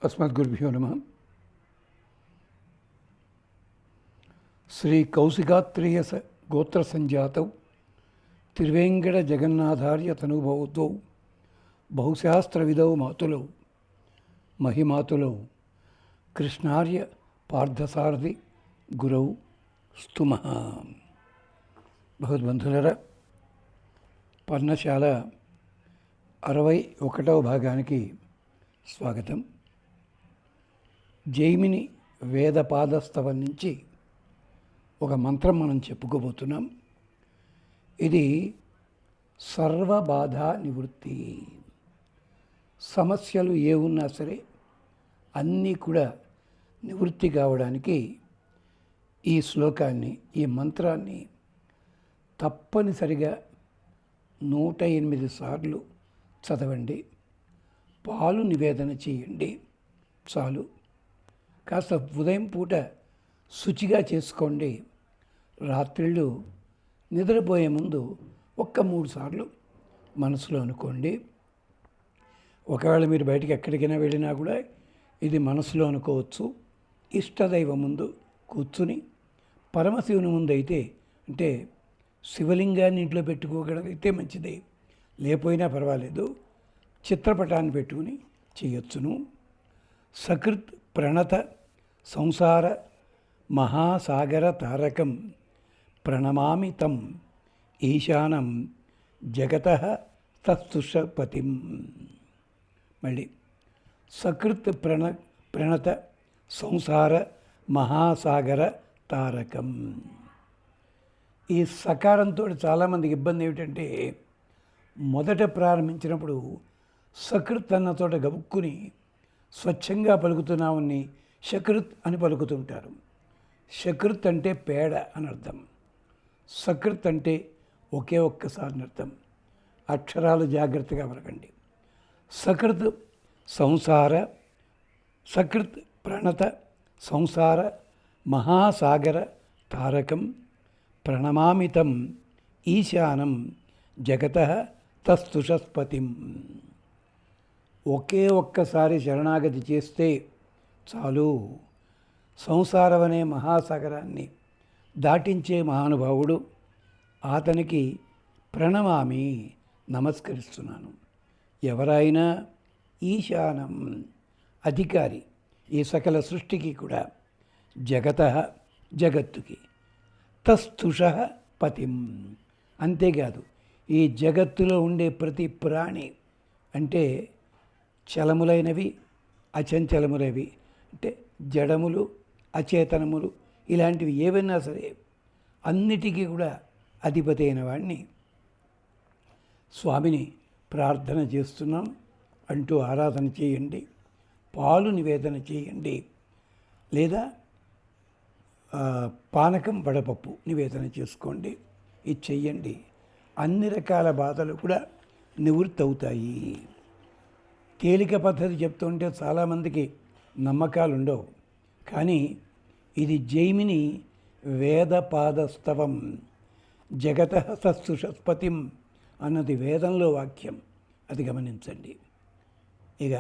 अस्मद्गुरुभ्यो नमः। श्री कौशिकात्रेय गोत्र संजातौ तिरुवेंकट जगन्नाथार्य तनुभवतौ बहुशास्त्रविदौ मातुलौ महिमातुलौ कृष्णार्य पार्थसारथि गुरौ स्तुमः। भगवद्बंधुलरा पर्णशाల 61వ భాగానికి స్వాగతం. జైమిని వేదపాదస్తవం నుంచి ఒక మంత్రం మనం చెప్పుకోబోతున్నాం. ఇది సర్వబాధ నివృత్తి. సమస్యలు ఏ ఉన్నా సరే అన్నీ కూడా నివృత్తి కావడానికి ఈ శ్లోకాన్ని, ఈ మంత్రాన్ని తప్పనిసరిగా 108 సార్లు చదవండి. పాలు నివేదన చేయండి చాలు. కాస్త ఉదయం పూట శుచిగా చేసుకోండి. రాత్రిళ్ళు నిద్రపోయే ముందు 3 సార్లు మనసులో అనుకోండి. ఒకవేళ మీరు బయటికి ఎక్కడికైనా వెళ్ళినా కూడా ఇది మనసులో అనుకోవచ్చు. ఇష్టదైవం ముందు కూర్చుని, పరమశివుని ముందు అయితే, అంటే శివలింగాన్ని ఇంట్లో పెట్టుకోగలిగితే మంచిది, లేకపోయినా పర్వాలేదు, చిత్రపటాన్ని పెట్టుకుని చేయొచ్చును. సకృత్ ప్రణత సంసార మహాసాగర తారకం ప్రణమామి తం ఈశానం జగతః తత్సుషపతిం. మళ్ళీ సకృత్ ప్రణత సంసార మహాసాగర తారకం. ఈ సకారంతో చాలామందికి ఇబ్బంది ఏమిటంటే, మొదట ప్రారంభించినప్పుడు సకృత్ అన్న చోట గబుక్కుని స్వచ్ఛంగా పలుకుతున్నామని షకృత్ అని పలుకుతుంటారు. షకృత్ అంటే పేడ అని అర్థం, సకృత్ అంటే ఒకే ఒక్కసారి అర్థం. అక్షరాలు జాగ్రత్తగా పలకండి. సకృత్ సంసార, సకృత్ ప్రణత సంసార మహాసాగర తారకం ప్రణమామితం ఈశానం జగతః తత్సుషపతిం. ఒకే ఒక్కసారి శరణాగతి చేస్తే చాలు. సంసారం అనే మహాసాగరాన్ని దాటించే మహానుభావుడు, అతనికి ప్రణమామి, నమస్కరిస్తున్నాను. ఎవరైనా ఈశానం అధికారి, ఈ సకల సృష్టికి కూడా, జగతః జగత్తుకి, తత్సుషః పతిం. అంతేకాదు, ఈ జగత్తులో ఉండే ప్రతి ప్రాణి, అంటే చలములైనవి అచంచలములైనవి, అంటే జడములు అచేతనములు, ఇలాంటివి ఏవైనా సరే అన్నిటికీ కూడా అధిపతి అయిన వాడిని స్వామిని ప్రార్థన చేస్తున్నాం అంటూ ఆరాధన చేయండి. పాలు నివేదన చేయండి, లేదా పానకం వడపప్పు నివేదన చేసుకోండి. ఇది చెయ్యండి. అన్ని రకాల బాధలు కూడా నివృత్తి అవుతాయి. తేలిక పద్ధతి చెప్తుంటే చాలామందికి నమ్మకాలు ఉండవు. కానీ ఇది జైమిని వేదపాదస్తవం, జగతః తత్సుషపతిం అన్నది వేదంలో వాక్యం. అది గమనించండి. ఇక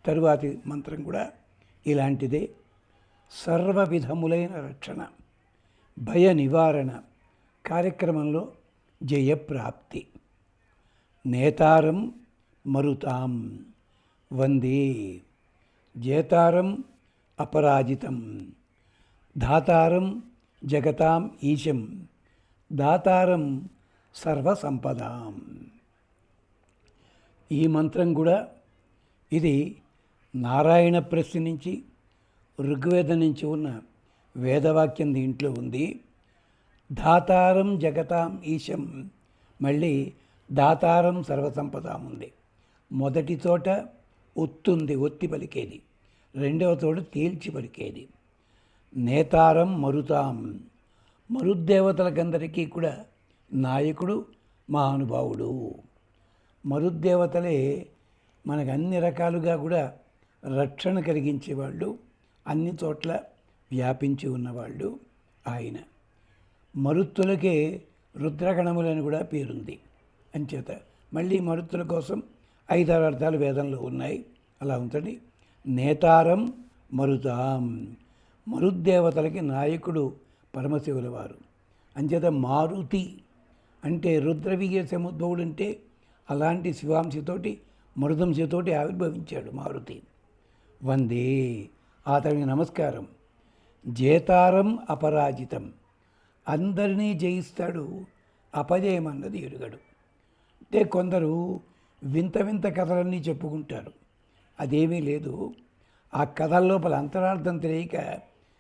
తరువాతి మంత్రం కూడా ఇలాంటిదే. సర్వ విధములైన రక్షణ, భయ నివారణ కార్యక్రమంలో జయప్రాప్తి. నేతారం మరుతాం వందే జేతారం అపరాజితం ధాతారం జగతాం ఈశం దాతారం సర్వసంపదాం. ఈ మంత్రం కూడా ఇది నారాయణ ప్రశ్న నుంచి, ఋగ్వేదం నుంచి ఉన్న వేదవాక్యం దీంట్లో ఉంది. ధాతారం జగతాం ఈశం, మళ్ళీ దాతారం సర్వసంపదాం ఉంది. మొదటి చోట ఒత్తుంది, ఒత్తి పలికేది. రెండవ చోట తేల్చి పలికేది. నేతారం మరుతాం, మరుద్దేవతలకందరికీ కూడా నాయకుడు, మహానుభావుడు. మరుద్దేవతలే మనకు అన్ని రకాలుగా కూడా రక్షణ కలిగించేవాళ్ళు, అన్ని చోట్ల వ్యాపించి ఉన్నవాళ్ళు ఆయన. మరుత్తులకే రుద్రగణములని కూడా పేరుంది. అంచేత మళ్ళీ మరుత్తుల కోసం 5-6 అర్థాలు వేదంలో ఉన్నాయి. అలా ఉంటుంది. నేతారం మరుతాం. మరుద్దేవతలకి నాయకుడు పరమశివుల వారు. అంచేత మారుతి అంటే రుద్రవీయ సముద్భవుడు అంటే అలాంటి శివాంశతోటి మరుదంశతోటి ఆవిర్భవించాడు మారుతి. వందే, అతనికి నమస్కారం. జేతారం అపరాజితం, అందరినీ జయిస్తాడు, అపజయమన్నది ఎరుగడు. అంటే కొందరు వింత వింత కథలన్నీ చెప్పుకుంటారు. అదేమీ లేదు. ఆ కథల లోపల అంతరార్థం తెలియక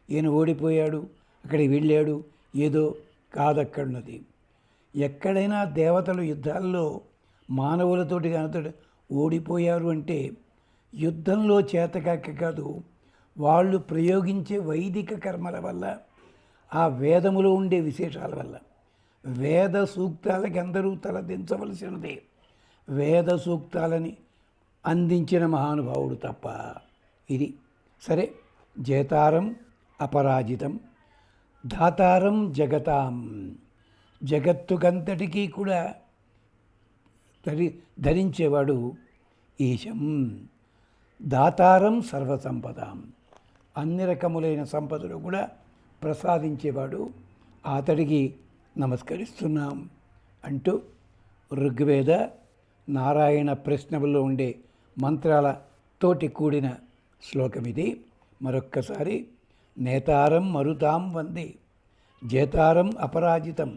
ఈయన ఓడిపోయాడు, అక్కడికి వెళ్ళాడు, ఏదో కాదక్కడున్నది. ఎక్కడైనా దేవతలు యుద్ధాల్లో మానవులతోటి కనుక ఓడిపోయారు అంటే యుద్ధంలో చేతకాక కాదు, వాళ్ళు ప్రయోగించే వైదిక కర్మల వల్ల, ఆ వేదములో ఉండే విశేషాల వల్ల. వేద సూక్తాలకి అందరూ తలదించవలసినదే. వేద సూక్తాలని అందించిన మహానుభావుడు తప్ప. ఇది సరే. జేతారం అపరాజితం, ధాతారం జగతాం, జగత్తుకంతటికీ కూడా ధరించేవాడు ఈశం. దాతారం సర్వసంపదాం, అన్ని రకములైన సంపదలు కూడా ప్రసాదించేవాడు, అతడికి నమస్కరిస్తున్నాం అంటూ ఋగ్వేద నారాయణ ప్రశ్నలలో ఉండే మంత్రాలతోటి కూడిన శ్లోకం ఇది. మరొక్కసారి నేతారం మరుతాం వందే, జేతారం అపరాజితం,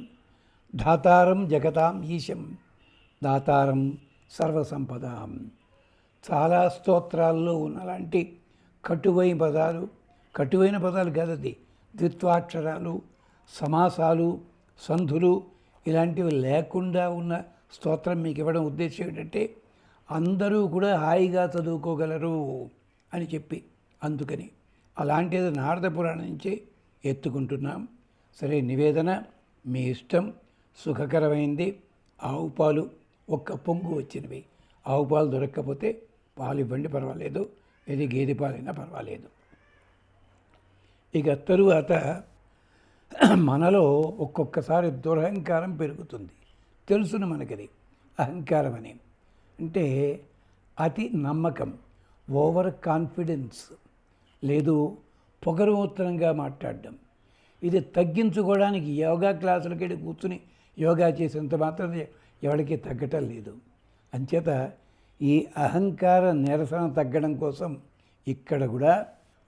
ధాతారం జగతాం ఈశం, దాతారం సర్వసంపదాం. చాలా స్తోత్రాల్లో ఉన్నలాంటి కటువైన పదాలు కాదది, ద్విత్వాక్షరాలు, సమాసాలు, సంధులు ఇలాంటివి లేకుండా ఉన్న స్తోత్రం మీకు ఇవ్వడం ఉద్దేశం ఏంటంటే అందరూ కూడా హాయిగా చదువుకోగలరు అని చెప్పి, అందుకని అలాంటిది నారద పురాణం నుంచే ఎత్తుకుంటున్నాం. సరే, నివేదన మీ ఇష్టం. సుఖకరమైంది. ఆవు పాలు ఒక్క పొంగు వచ్చినవి. ఆవు పాలు దొరక్కపోతే పాలు ఇవ్వండి, పర్వాలేదు. ఇది గేదె పాలైనా పర్వాలేదు. ఇక తరువాత మనలో ఒక్కొక్కసారి దురహంకారం పెరుగుతుంది. తెలుసును మనకది అహంకారం అని. అంటే అతి నమ్మకం, ఓవర్ కాన్ఫిడెన్స్, లేదు పొగరుమూత్రంగా మాట్లాడడం. ఇది తగ్గించుకోవడానికి యోగా క్లాసులకి కూర్చుని యోగా చేసేంత మాత్రం ఎవరికి తగ్గటం లేదు. అంచేత ఈ అహంకార నిరసన తగ్గడం కోసం ఇక్కడ కూడా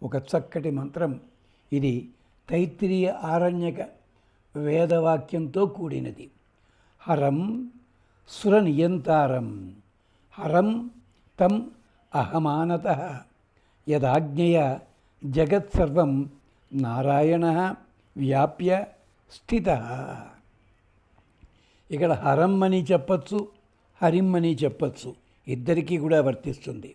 ఒక చక్కటి మంత్రం. ఇది తైత్తిరీయ ఆరణ్యక వేదవాక్యంతో కూడినది. హరం సుర నియంతారం, హరం తం అహమానత, యదాజ్ఞయ జగత్సర్వం నారాయణ వ్యాప్య స్థిత. ఇక్కడ హరం అని చెప్పచ్చు, హరిం అని చెప్పచ్చు, ఇద్దరికీ కూడా వర్తిస్తుంది.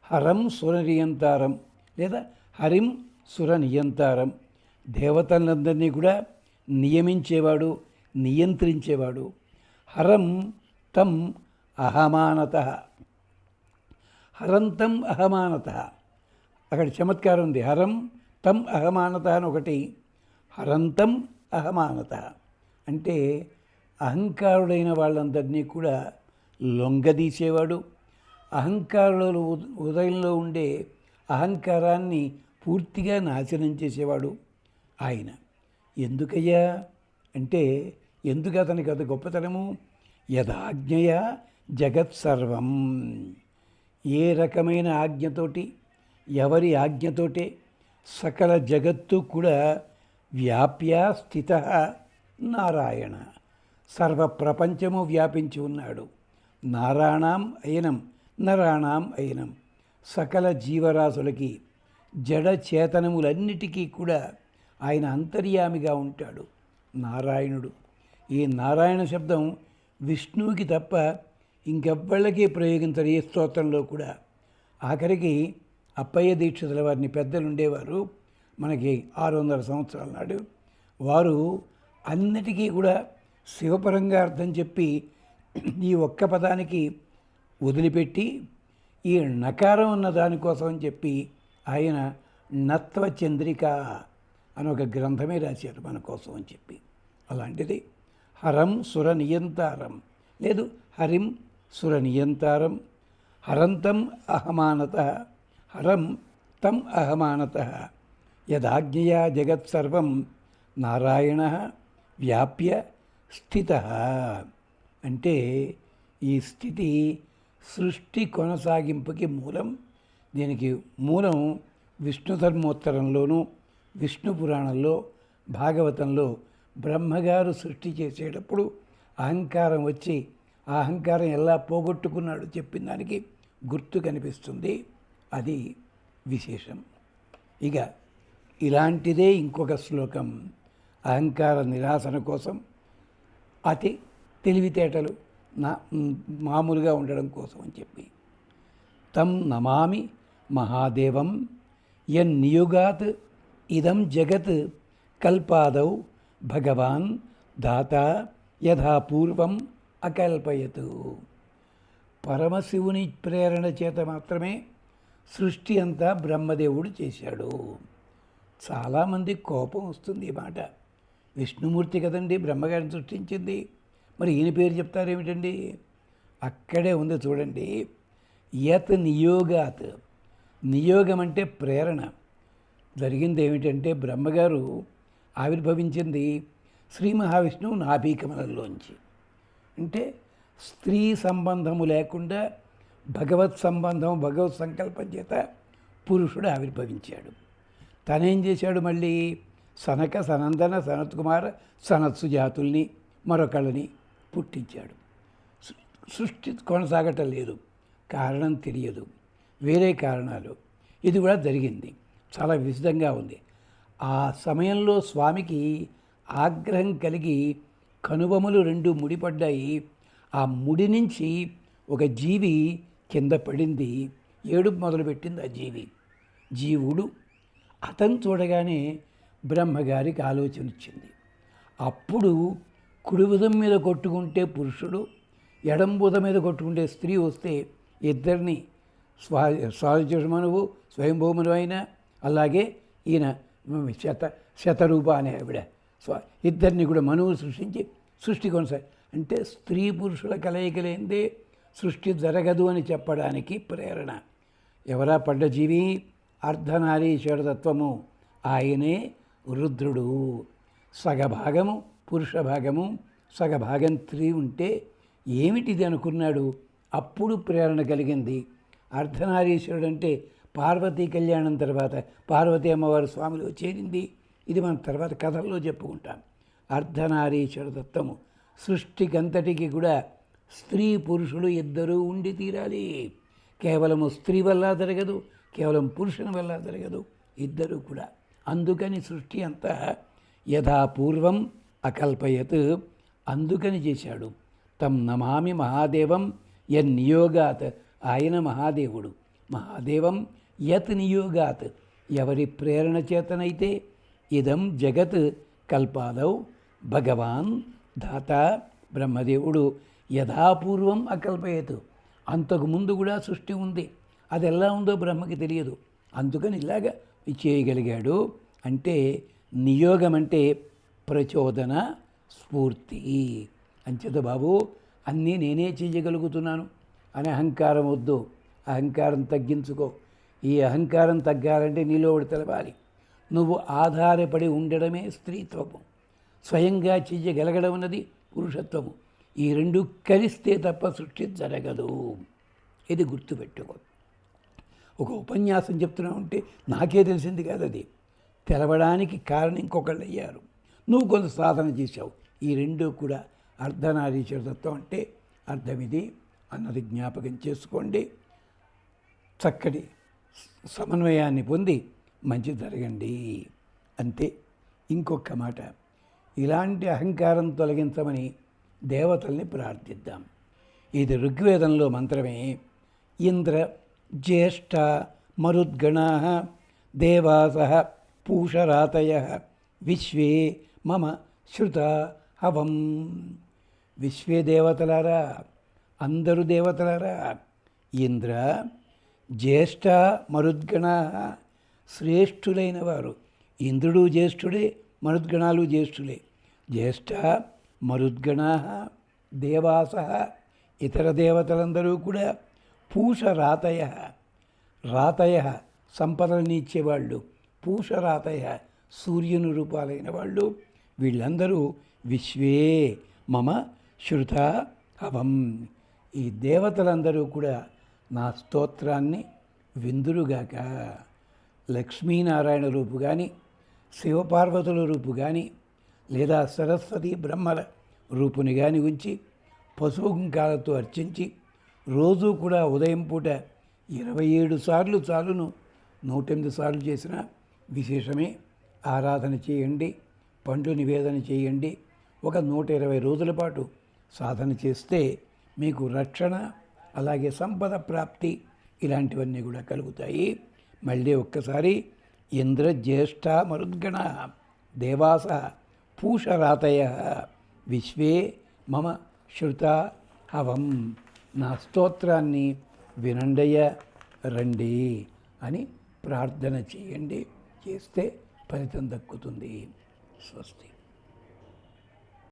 హరం సుర నియంతారం లేదా హరిం సుర నియంతారం, దేవతలందరినీ కూడా నియమించేవాడు, నియంత్రించేవాడు. హరం తం అహమానత, హరంతం అహమానత, అక్కడ చమత్కారం ఉంది. హరం తం అహమానత అని ఒకటి, హరంతం అహమానత అంటే అహంకారుడైన వాళ్ళందరినీ కూడా లొంగదీసేవాడు. అహంకారుల ఉదయంలో ఉండే అహంకారాన్ని పూర్తిగా నాశనం చేసేవాడు ఆయన. ఎందుకయ్యా అంటే, ఎందుకు అతనికి అది గొప్పతనము? యదాజ్ఞయ జగత్సర్వం, ఏ రకమైన ఆజ్ఞతోటి, ఎవరి ఆజ్ఞతోటే సకల జగత్తు కూడా వ్యాప్య స్థిత నారాయణ, సర్వ ప్రపంచము వ్యాపించి ఉన్నాడు. నారాణం అయినం నరాణం అయినం, సకల జీవరాశులకి జడ చేతనములన్నిటికీ కూడా ఆయన అంతర్యామిగా ఉంటాడు నారాయణుడు. ఈ నారాయణ శబ్దం విష్ణువుకి తప్ప ఇంకెవ్వళ్ళకి ప్రయోగించరు ఏ స్తోత్రంలో కూడా. ఆఖరికి అప్పయ్య దీక్షితుల వారిని పెద్దలు ఉండేవారు మనకి 600 సంవత్సరాల నాడు. వారు అన్నిటికీ కూడా శివపరంగా అర్థం చెప్పి ఈ ఒక్క పదానికి వదిలిపెట్టి ఈ నకారం ఉన్న దానికోసం అని చెప్పి ఆయన నత్వచంద్రిక అని ఒక గ్రంథమే రాశారు మన కోసం అని చెప్పి. అలాంటిది హరం సుర నియంతారం, లేదు హరిం సుర నియంతారం, హరంతం అహమానత, హరం తం అహమానత యదాజ్ఞయా జగత్సర్వం నారాయణ వ్యాప్య స్థిత. అంటే ఈ స్థితి సృష్టి కొనసాగింపుకి మూలం. దీనికి మూలం విష్ణు ధర్మోత్తరంలోనూ విష్ణు పురాణంలో భాగవతంలో బ్రహ్మగారు సృష్టి చేసేటప్పుడు అహంకారం వచ్చి ఆ అహంకారం ఎలా పోగొట్టుకున్నాడు చెప్పిన దానికి గుర్తు కనిపిస్తుంది. అది విశేషం. ఇక ఇలాంటిదే ఇంకొక శ్లోకం అహంకార నిరాసన కోసం, అతి తెలివితేటలు మామూలుగా ఉండడం కోసం అని చెప్పి. తం నమామి మహాదేవం యన్నియుగాత్ ఇదం జగత్ కల్పాదౌ భగవాన్ దాత యథాపూర్వం అకల్పయతు. పరమశివుని ప్రేరణ చేత మాత్రమే సృష్టి అంతా బ్రహ్మదేవుడు చేశాడు. చాలామంది కోపం వస్తుంది ఈ మాట. విష్ణుమూర్తి కదండి బ్రహ్మగారిని సృష్టించింది, మరి ఈయన పేరు చెప్తారేమిటండి? అక్కడే ఉంది చూడండి. యత్ నియోగాత్. నియోగం అంటే ప్రేరణ. జరిగింది ఏమిటంటే బ్రహ్మగారు ఆవిర్భవించింది శ్రీ మహావిష్ణువు నాభీకమలంలోంచి. అంటే స్త్రీ సంబంధము లేకుండా భగవత్ సంబంధం భగవత్ సంకల్పం చేత పురుషుడు ఆవిర్భవించాడు. తనేం చేశాడు? మళ్ళీ సనక సనందన సనత్కుమార సనత్సు జాతుల్ని మరొకళ్ళని పుట్టించాడు. సృష్టి కొనసాగటం లేదు, కారణం తెలియదు, వేరే కారణాలు. ఇది కూడా జరిగింది, చాలా విశదంగా ఉంది. ఆ సమయంలో స్వామికి ఆగ్రహం కలిగి కనుబొమలు రెండు ముడిపడ్డాయి. ఆ ముడి నుంచి ఒక జీవి కింద పడింది, ఏడుపు మొదలుపెట్టింది ఆ జీవుడు. అతను చూడగానే బ్రహ్మగారికి ఆలోచన వచ్చింది. అప్పుడు కుడి భుజం మీద కొట్టుకుంటే పురుషుడు, ఎడం భుజం మీద కొట్టుకుంటే స్త్రీ వస్తే ఇద్దరిని స్వాజమనువు స్వయంభూమను అయినా, అలాగే ఈయన శతరూప అనే ఆవిడ ఇద్దరిని కూడా మనువు సృష్టించి సృష్టి కొనసాగి. అంటే స్త్రీ పురుషుల కలయికలేందే సృష్టి జరగదు అని చెప్పడానికి ప్రేరణ. ఎవరా పడ్డ జీవి? అర్ధనారీశ్వరతత్వము. ఆయనే రుద్రుడు. సగభాగము పురుష భాగము, సగభాగం స్త్రీ ఉంటే ఏమిటిది అనుకున్నాడు. అప్పుడు ప్రేరణ కలిగింది. అర్ధనారీశ్వరుడు అంటే పార్వతీ కళ్యాణం తర్వాత పార్వతీ అమ్మవారు స్వామిలో చేరింది. ఇది మనం తర్వాత కథల్లో చెప్పుకుంటాం. అర్ధనారీశ్వర తత్వము సృష్టికంతటికి కూడా స్త్రీ పురుషుడు ఇద్దరూ ఉండి తీరాలి. కేవలము స్త్రీ వల్ల జరగదు, కేవలం పురుషుని వల్ల జరగదు, ఇద్దరు కూడా. అందుకని సృష్టి అంతా యథాపూర్వం అకల్పయత్, అందుకని చేశాడు. తం నమామి మహాదేవం యన్నియోగాత్. ఆయన మహాదేవుడు. మహాదేవం యత్ నియోగాత్, ఎవరి ప్రేరణ చేతనైతే ఇదం జగత్ కల్పాదౌ భగవాన్ దాత బ్రహ్మదేవుడు యథాపూర్వం అకల్పయత్. అంతకుముందు కూడా సృష్టి ఉంది, అది ఎలా ఉందో బ్రహ్మకి తెలియదు, అందుకని ఇలాగా చేయగలిగాడు. అంటే నియోగం అంటే ప్రచోదన స్ఫూర్తి. అంచేత బాబు అన్నీ నేనే చేయగలుగుతున్నాను అని అహంకారం వద్దు, అహంకారం తగ్గించుకో. ఈ అహంకారం తగ్గాలంటే నీలో ఒకటి తెలవాలి. నువ్వు ఆధారపడి ఉండడమే స్త్రీత్వము, స్వయంగా చెయ్యగలగడం అన్నది పురుషత్వము. ఈ రెండు కలిస్తే తప్ప సృష్టి జరగదు. ఇది గుర్తుపెట్టుకో. ఒక ఉపన్యాసం చెప్తున్నా ఉంటే నాకే తెలిసింది కాదు, అది తెలవడానికి కారణం ఇంకొకళ్ళు అయ్యారు. నువ్వు కొంత సాధన చేశావు. ఈ రెండు కూడా అర్ధనారీశ్వరతత్వం అంటే అర్థం ఇది అన్నది జ్ఞాపకం చేసుకోండి. చక్కటి సమన్వయాన్ని పొంది మంచి జరగండి అంతే. ఇంకొక మాట, ఇలాంటి అహంకారం తొలగించమని దేవతల్ని ప్రార్థిద్దాం. ఇది ఋగ్వేదంలో మంత్రమే. ఇంద్ర జ్యేష్ఠ మరుద్గణా దేవాస పూషరాతయ విశ్వే మమ శృత హవం. విశ్వే దేవతలారా, అందరూ దేవతలారా, ఇంద్ర జ్యేష్ఠ మరుద్గణ, శ్రేష్ఠులైన వారు. ఇంద్రుడు జ్యేష్ఠుడే, మరుద్గణాలు జ్యేష్ఠులే. జ్యేష్ఠ మరుద్గణ దేవాస, ఇతర దేవతలందరూ కూడా పూష రాతయ. రాతయ సంపదలని ఇచ్చేవాళ్ళు, పూషరాతయ సూర్యుని రూపాలైన వాళ్ళు, వీళ్ళందరూ విశ్వే మమ శృత హవం. ఈ దేవతలందరూ కూడా నా స్తోత్రాన్ని విందురుగాక. లక్ష్మీనారాయణ రూపు కానీ, శివపార్వతుల రూపు కానీ, లేదా సరస్వతి బ్రహ్మల రూపుని కానీ ఉంచి పసుపు కుంకాలతో అర్చించి రోజు కూడా ఉదయం పూట 27 సార్లు చాలును, 108 సార్లు చేసిన విశేషమే. ఆరాధన చేయండి, పండ్లు నివేదన చేయండి. ఒక 120 రోజుల పాటు సాధన చేస్తే మీకు రక్షణ, అలాగే సంపద ప్రాప్తి ఇలాంటివన్నీ కూడా కలుగుతాయి. మళ్ళీ ఒక్కసారి ఇంద్ర జ్యేష్ఠ మరుద్గణ దేవాస పూషరాతయ విశ్వే మమ శృత హవం. నా స్తోత్రాన్ని వినండయ్య రండి అని ప్రార్థన చేయండి. చేస్తే ఫలితం దక్కుతుంది. స్వస్తి.